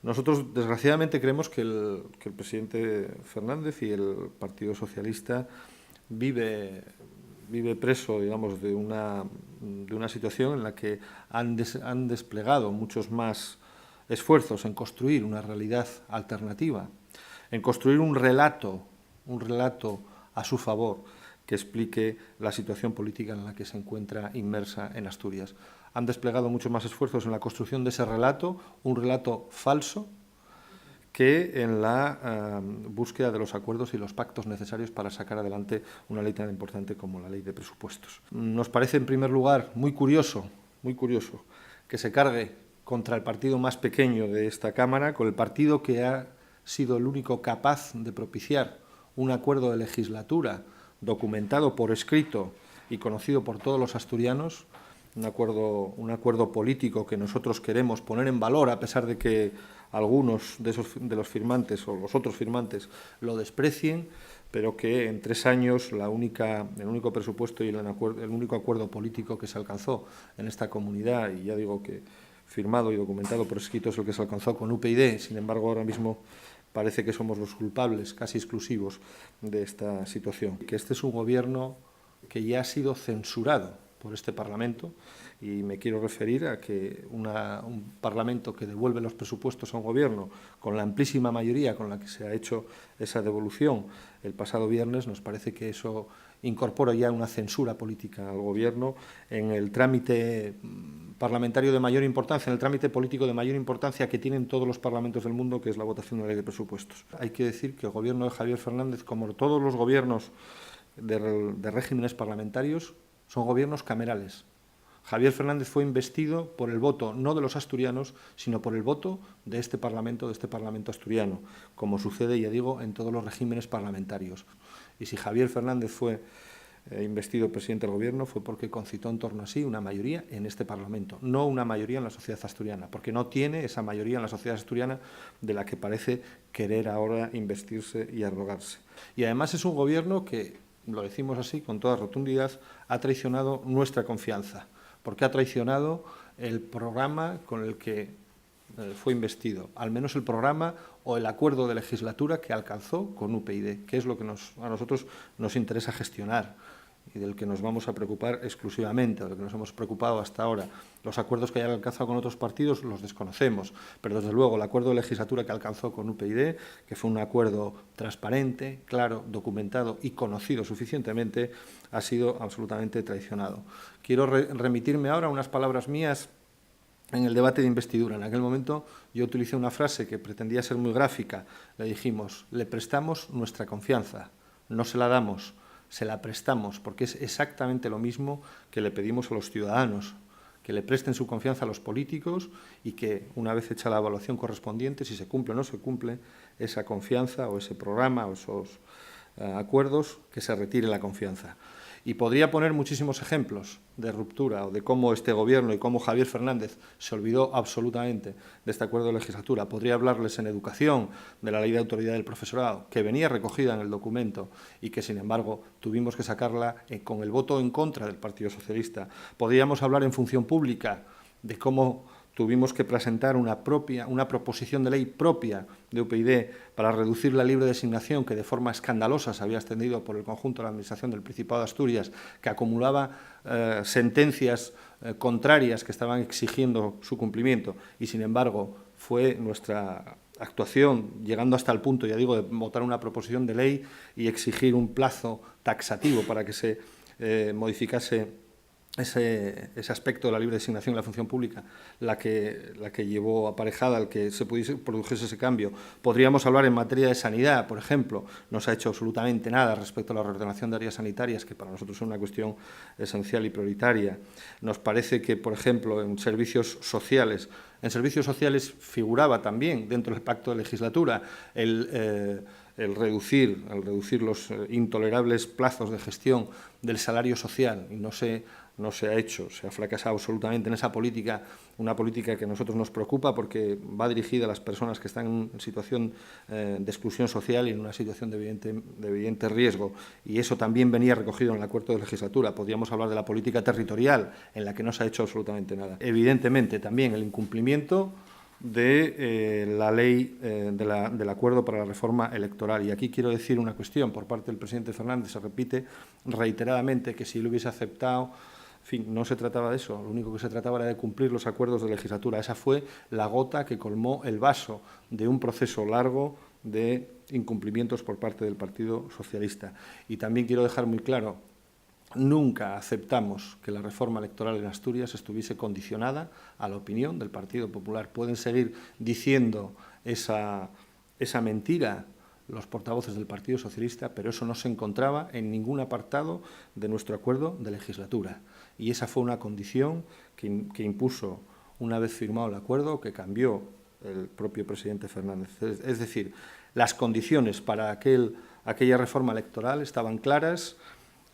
Nosotros, desgraciadamente, creemos que el presidente Fernández y el Partido Socialista vive preso, digamos, de una situación en la que han desplegado muchos más esfuerzos en construir una realidad alternativa, en construir un relato a su favor que explique la situación política en la que se encuentra inmersa en Asturias. Han desplegado muchos más esfuerzos en la construcción de ese relato, un relato falso, que en la búsqueda de los acuerdos y los pactos necesarios para sacar adelante una ley tan importante como la ley de presupuestos. Nos parece, en primer lugar, muy curioso que se cargue contra el partido más pequeño de esta Cámara, con el partido que ha sido el único capaz de propiciar un acuerdo de legislatura documentado por escrito y conocido por todos los asturianos, un acuerdo político que nosotros queremos poner en valor, a pesar de que algunos de los firmantes o los otros firmantes lo desprecien, pero que en 3 años el único presupuesto y el único acuerdo político que se alcanzó en esta comunidad, y ya digo que firmado y documentado por escrito, es el que se alcanzó con UPyD. Sin embargo, ahora mismo parece que somos los culpables casi exclusivos de esta situación. Que este es un gobierno que ya ha sido censurado por este Parlamento, y me quiero referir a que un Parlamento que devuelve los presupuestos a un gobierno con la amplísima mayoría con la que se ha hecho esa devolución el pasado viernes, nos parece que eso incorpora ya una censura política al gobierno en el trámite parlamentario de mayor importancia, en el trámite político de mayor importancia que tienen todos los parlamentos del mundo, que es la votación de la ley de presupuestos. Hay que decir que el gobierno de Javier Fernández, como todos los gobiernos de regímenes parlamentarios, son gobiernos camerales. Javier Fernández fue investido por el voto no de los asturianos, sino por el voto de este Parlamento asturiano, como sucede, ya digo, en todos los regímenes parlamentarios. Y si Javier Fernández fue investido presidente del Gobierno, fue porque concitó en torno a sí una mayoría en este Parlamento, no una mayoría en la sociedad asturiana, porque no tiene esa mayoría en la sociedad asturiana de la que parece querer ahora investirse y arrogarse. Y además es un Gobierno que, lo decimos así con toda rotundidad, ha traicionado nuestra confianza, porque ha traicionado el programa con el que fue investido, al menos el programa o el acuerdo de legislatura que alcanzó con UPyD, que es lo que a nosotros nos interesa gestionar y del que nos vamos a preocupar exclusivamente, del que nos hemos preocupado hasta ahora. Los acuerdos que haya alcanzado con otros partidos los desconocemos, pero desde luego el acuerdo de legislatura que alcanzó con UPyD, que fue un acuerdo transparente, claro, documentado y conocido suficientemente, ha sido absolutamente traicionado. Quiero remitirme ahora a unas palabras mías en el debate de investidura. En aquel momento yo utilicé una frase que pretendía ser muy gráfica. Le dijimos: le prestamos nuestra confianza, no se la damos, se la prestamos, porque es exactamente lo mismo que le pedimos a los ciudadanos, que le presten su confianza a los políticos y que, una vez hecha la evaluación correspondiente, si se cumple o no se cumple esa confianza o ese programa o esos acuerdos, que se retire la confianza. Y podría poner muchísimos ejemplos de ruptura o de cómo este Gobierno y cómo Javier Fernández se olvidó absolutamente de este acuerdo de legislatura. Podría hablarles en educación de la Ley de Autoridad del Profesorado, que venía recogida en el documento y que, sin embargo, tuvimos que sacarla con el voto en contra del Partido Socialista. Podríamos hablar en función pública de cómo tuvimos que presentar una proposición de ley propia de UPyD para reducir la libre designación que de forma escandalosa se había extendido por el conjunto de la Administración del Principado de Asturias, que acumulaba sentencias contrarias que estaban exigiendo su cumplimiento, y sin embargo fue nuestra actuación, llegando hasta el punto, ya digo, de votar una proposición de ley y exigir un plazo taxativo para que se modificase ese aspecto de la libre designación de la función pública, la que llevó aparejada al que se produjese ese cambio. Podríamos hablar en materia de sanidad, por ejemplo. No se ha hecho absolutamente nada respecto a la reordenación de áreas sanitarias, que para nosotros es una cuestión esencial y prioritaria. Nos parece que, por ejemplo, en servicios sociales figuraba también dentro del pacto de legislatura el reducir los intolerables plazos de gestión del salario social, y no se ha hecho, se ha fracasado absolutamente en esa política, una política que a nosotros nos preocupa porque va dirigida a las personas que están en situación de exclusión social y en una situación de evidente riesgo, y eso también venía recogido en el acuerdo de legislatura. Podríamos hablar de la política territorial, en la que no se ha hecho absolutamente nada. Evidentemente, también el incumplimiento de la ley del acuerdo para la reforma electoral. Y aquí quiero decir una cuestión. Por parte del presidente Fernández se repite reiteradamente que si lo hubiese aceptado, en fin, no se trataba de eso. Lo único que se trataba era de cumplir los acuerdos de legislatura. Esa fue la gota que colmó el vaso de un proceso largo de incumplimientos por parte del Partido Socialista. Y también quiero dejar muy claro, nunca aceptamos que la reforma electoral en Asturias estuviese condicionada a la opinión del Partido Popular. Pueden seguir diciendo esa mentira los portavoces del Partido Socialista, pero eso no se encontraba en ningún apartado de nuestro acuerdo de legislatura. Y esa fue una condición que impuso, una vez firmado el acuerdo, que cambió el propio presidente Fernández. Es decir, las condiciones para aquella reforma electoral estaban claras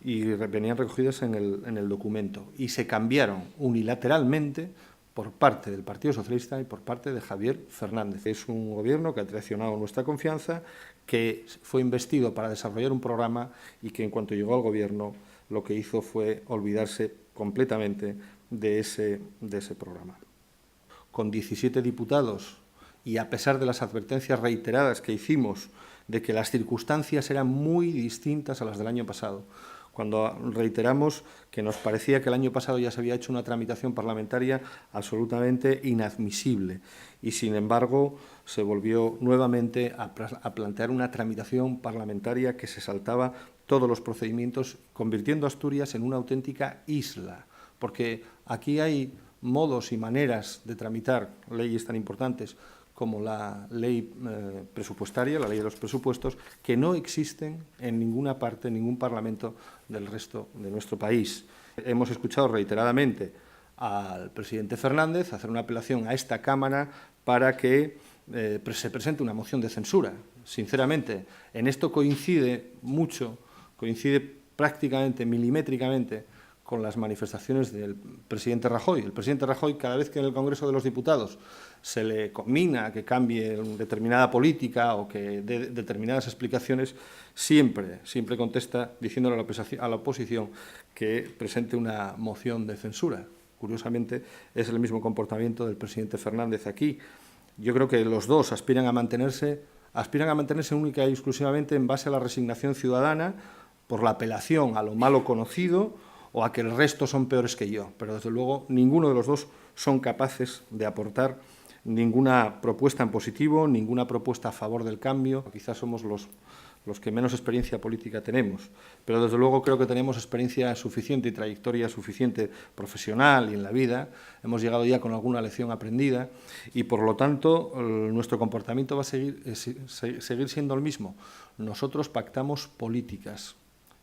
y venían recogidas en el documento, y se cambiaron unilateralmente por parte del Partido Socialista y por parte de Javier Fernández. Es un gobierno que ha traicionado nuestra confianza, que fue investido para desarrollar un programa y que en cuanto llegó al gobierno lo que hizo fue olvidarse completamente de ese programa. Con 17 diputados y a pesar de las advertencias reiteradas que hicimos de que las circunstancias eran muy distintas a las del año pasado, cuando reiteramos que nos parecía que el año pasado ya se había hecho una tramitación parlamentaria absolutamente inadmisible y, sin embargo, se volvió nuevamente a plantear una tramitación parlamentaria que se saltaba todos los procedimientos, convirtiendo a Asturias en una auténtica isla, porque aquí hay modos y maneras de tramitar leyes tan importantes como la ley presupuestaria, la ley de los presupuestos, que no existen en ninguna parte, en ningún parlamento del resto de nuestro país. Hemos escuchado reiteradamente al presidente Fernández hacer una apelación a esta Cámara para que se presente una moción de censura. Sinceramente, en esto coincide mucho, coincide prácticamente, milimétricamente, con las manifestaciones del presidente Rajoy. El presidente Rajoy, cada vez que en el Congreso de los Diputados se le conmina que cambie determinada política o que dé determinadas explicaciones, siempre contesta diciéndole a la oposición que presente una moción de censura. Curiosamente, es el mismo comportamiento del presidente Fernández aquí. Yo creo que los dos aspiran a mantenerse única y exclusivamente en base a la resignación ciudadana por la apelación a lo malo conocido o a que el resto son peores que yo, pero desde luego ninguno de los dos son capaces de aportar ninguna propuesta en positivo, ninguna propuesta a favor del cambio. Quizás somos los que menos experiencia política tenemos, pero desde luego creo que tenemos experiencia suficiente y trayectoria suficiente profesional y en la vida. Hemos llegado ya con alguna lección aprendida y, por lo tanto, nuestro comportamiento va a seguir siendo el mismo. Nosotros pactamos políticas,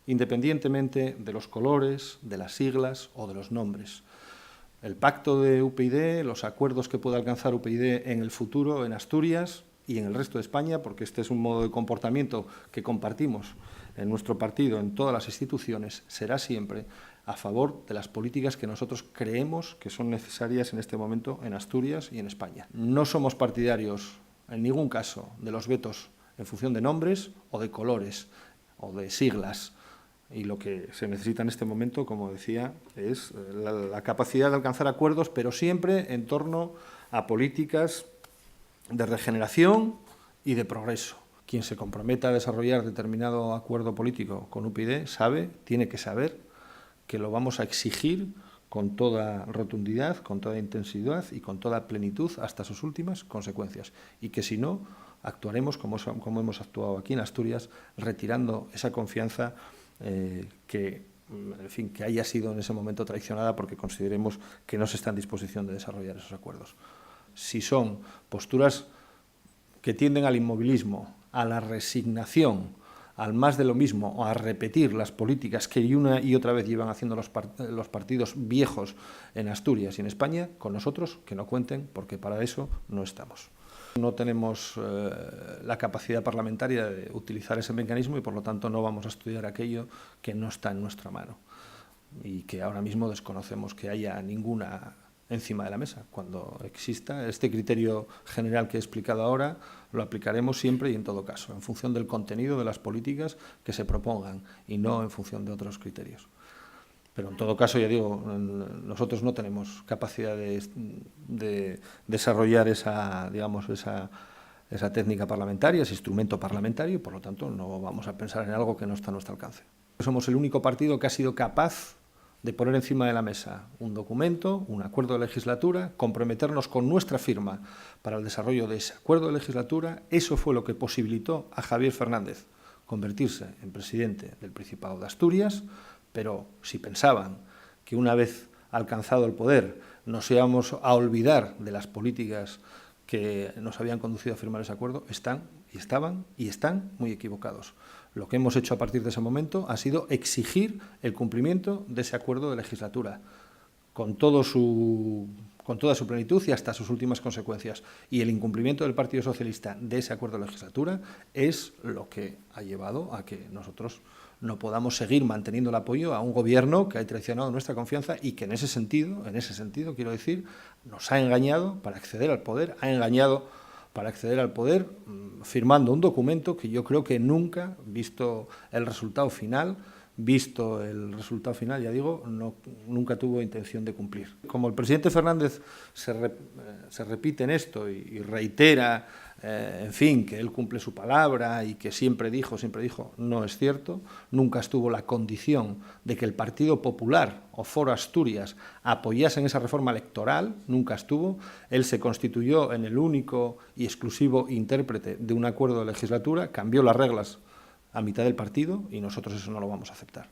independientemente de los colores, de las siglas o de los nombres. El pacto de UPyD, los acuerdos que pueda alcanzar UPyD en el futuro en Asturias y en el resto de España, porque este es un modo de comportamiento que compartimos en nuestro partido, en todas las instituciones, será siempre a favor de las políticas que nosotros creemos que son necesarias en este momento en Asturias y en España. No somos partidarios, en ningún caso, de los vetos en función de nombres o de colores o de siglas. Y lo que se necesita en este momento, como decía, es la capacidad de alcanzar acuerdos, pero siempre en torno a políticas de regeneración y de progreso. Quien se comprometa a desarrollar determinado acuerdo político con UPyD tiene que saber que lo vamos a exigir con toda rotundidad, con toda intensidad y con toda plenitud hasta sus últimas consecuencias. Y que si no, actuaremos como hemos actuado aquí en Asturias, retirando esa confianza que haya sido en ese momento traicionada porque consideremos que no se está en disposición de desarrollar esos acuerdos. Si son posturas que tienden al inmovilismo, a la resignación, al más de lo mismo o a repetir las políticas que una y otra vez llevan haciendo los partidos viejos en Asturias y en España, con nosotros que no cuenten, porque para eso no estamos. No tenemos la capacidad parlamentaria de utilizar ese mecanismo y, por lo tanto, no vamos a estudiar aquello que no está en nuestra mano y que ahora mismo desconocemos que haya ninguna encima de la mesa. Cuando exista este criterio general que he explicado ahora, lo aplicaremos siempre y en todo caso, en función del contenido de las políticas que se propongan y no en función de otros criterios. Pero en todo caso, ya digo, nosotros no tenemos capacidad de desarrollar esa técnica parlamentaria, ese instrumento parlamentario, y por lo tanto no vamos a pensar en algo que no está a nuestro alcance. Somos el único partido que ha sido capaz de poner encima de la mesa un documento, un acuerdo de legislatura, comprometernos con nuestra firma para el desarrollo de ese acuerdo de legislatura. Eso fue lo que posibilitó a Javier Fernández convertirse en presidente del Principado de Asturias, pero si pensaban que una vez alcanzado el poder nos íbamos a olvidar de las políticas que nos habían conducido a firmar ese acuerdo, están muy equivocados. Lo que hemos hecho a partir de ese momento ha sido exigir el cumplimiento de ese acuerdo de legislatura, con toda su plenitud y hasta sus últimas consecuencias. Y el incumplimiento del Partido Socialista de ese acuerdo de legislatura es lo que ha llevado a que nosotros no podamos seguir manteniendo el apoyo a un gobierno que ha traicionado nuestra confianza y que en ese sentido, quiero decir, nos ha engañado para acceder al poder, firmando un documento que yo creo que nunca, visto el resultado final, ya digo, nunca tuvo intención de cumplir. Como el presidente Fernández se repite en esto y reitera, en fin, que él cumple su palabra y que siempre dijo, no es cierto. Nunca estuvo la condición de que el Partido Popular o Foro Asturias apoyasen esa reforma electoral, nunca estuvo. Él se constituyó en el único y exclusivo intérprete de un acuerdo de legislatura, cambió las reglas a mitad del partido y nosotros eso no lo vamos a aceptar.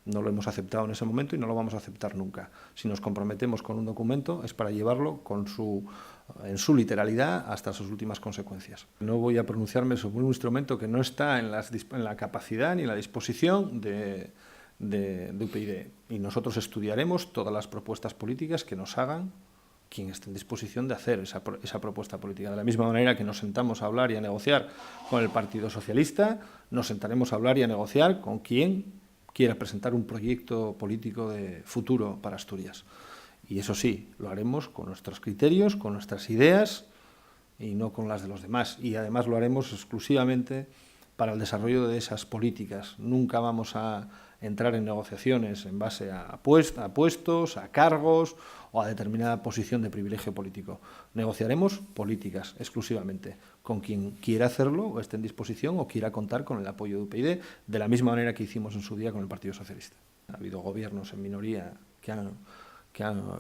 No lo hemos aceptado en ese momento y no lo vamos a aceptar nunca. Si nos comprometemos con un documento es para llevarlo en su literalidad hasta sus últimas consecuencias. No voy a pronunciarme sobre un instrumento que no está en la capacidad ni en la disposición de UPyD. Y nosotros estudiaremos todas las propuestas políticas que nos hagan quien esté en disposición de hacer esa propuesta política. De la misma manera que nos sentamos a hablar y a negociar con el Partido Socialista, nos sentaremos a hablar y a negociar con quien quiera presentar un proyecto político de futuro para Asturias. Y eso sí, lo haremos con nuestros criterios, con nuestras ideas y no con las de los demás. Y además lo haremos exclusivamente para el desarrollo de esas políticas. Nunca vamos a entrar en negociaciones en base a puestos, a cargos o a determinada posición de privilegio político. Negociaremos políticas exclusivamente con quien quiera hacerlo o esté en disposición o quiera contar con el apoyo de UPyD, de la misma manera que hicimos en su día con el Partido Socialista. Ha habido gobiernos en minoría que han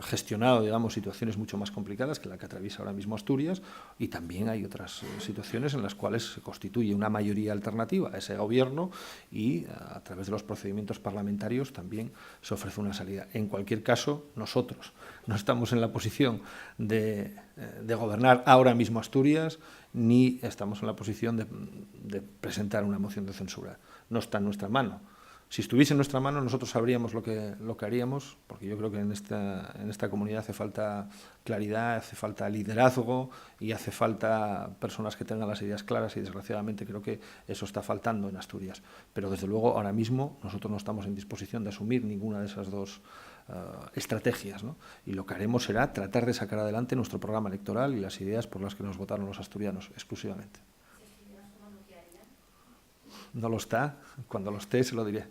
gestionado, digamos, situaciones mucho más complicadas que la que atraviesa ahora mismo Asturias, y también hay otras situaciones en las cuales se constituye una mayoría alternativa a ese gobierno y a través de los procedimientos parlamentarios también se ofrece una salida. En cualquier caso, nosotros no estamos en la posición de gobernar ahora mismo Asturias, ni estamos en la posición de presentar una moción de censura. No está en nuestra mano. Si estuviese en nuestra mano, nosotros sabríamos lo que haríamos, porque yo creo que en esta comunidad hace falta claridad, hace falta liderazgo y hace falta personas que tengan las ideas claras, y desgraciadamente creo que eso está faltando en Asturias. Pero desde luego ahora mismo nosotros no estamos en disposición de asumir ninguna de esas dos estrategias, ¿no? Y lo que haremos será tratar de sacar adelante nuestro programa electoral y las ideas por las que nos votaron los asturianos exclusivamente. No lo está, cuando lo esté se lo diré.